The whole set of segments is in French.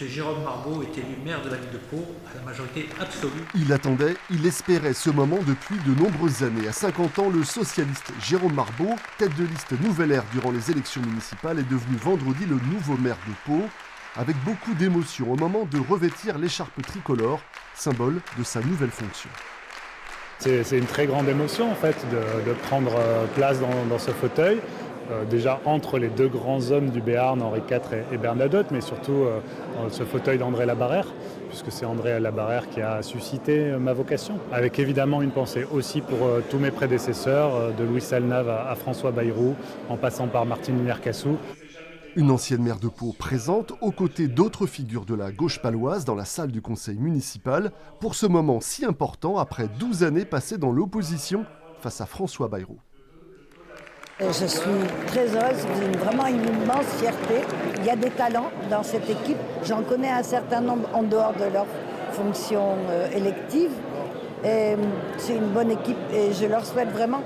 M. Jérôme Marbeau est élu maire de la ville de Pau à la majorité absolue. Il attendait, il espérait ce moment depuis de nombreuses années. À 50 ans, le socialiste Jérôme Marbeau, tête de liste Nouvelle Ère durant les élections municipales, est devenu vendredi le nouveau maire de Pau, avec beaucoup d'émotion au moment de revêtir l'écharpe tricolore, symbole de sa nouvelle fonction. C'est une très grande émotion en fait de prendre place dans ce fauteuil. Déjà entre les deux grands hommes du Béarn, Henri IV et Bernadotte, mais surtout ce fauteuil d'André Labarrère, puisque c'est André Labarrère qui a suscité ma vocation. Avec évidemment une pensée aussi pour tous mes prédécesseurs, de Louis Salnave à François Bayrou, en passant par Martine Lumière-Cassou. Une ancienne maire de Pau présente aux côtés d'autres figures de la gauche paloise dans la salle du conseil municipal pour ce moment si important après 12 années passées dans l'opposition face à François Bayrou. Je suis très heureuse, c'est vraiment une immense fierté. Il y a des talents dans cette équipe. J'en connais un certain nombre en dehors de leur fonction élective. C'est une bonne équipe et je leur souhaite vraiment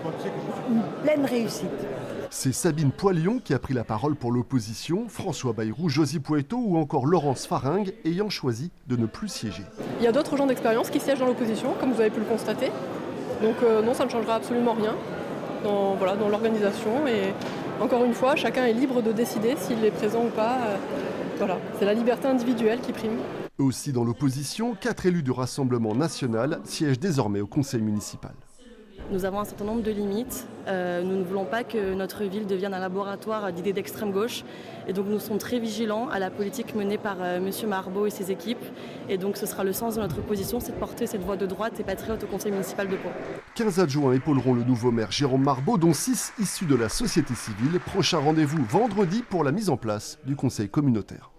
une pleine réussite. C'est Sabine Poilion qui a pris la parole pour l'opposition, François Bayrou, Josie Poeto ou encore Laurence Faringue ayant choisi de ne plus siéger. Il y a d'autres gens d'expérience qui siègent dans l'opposition, comme vous avez pu le constater. Donc non, ça ne changera absolument rien dans l'organisation. Et encore une fois, chacun est libre de décider s'il est présent ou pas. Voilà, c'est la liberté individuelle qui prime. Eux aussi dans l'opposition, 4 élus du Rassemblement national siègent désormais au conseil municipal. Nous avons un certain nombre de limites. Nous ne voulons pas que notre ville devienne un laboratoire d'idées d'extrême gauche. Et donc nous sommes très vigilants à la politique menée par M. Marbeau et ses équipes. Et donc ce sera le sens de notre position, c'est de porter cette voix de droite et patriote au conseil municipal de Pau. 15 adjoints épauleront le nouveau maire Jérôme Marbeau, dont 6 issus de la société civile. Prochain rendez-vous vendredi pour la mise en place du conseil communautaire.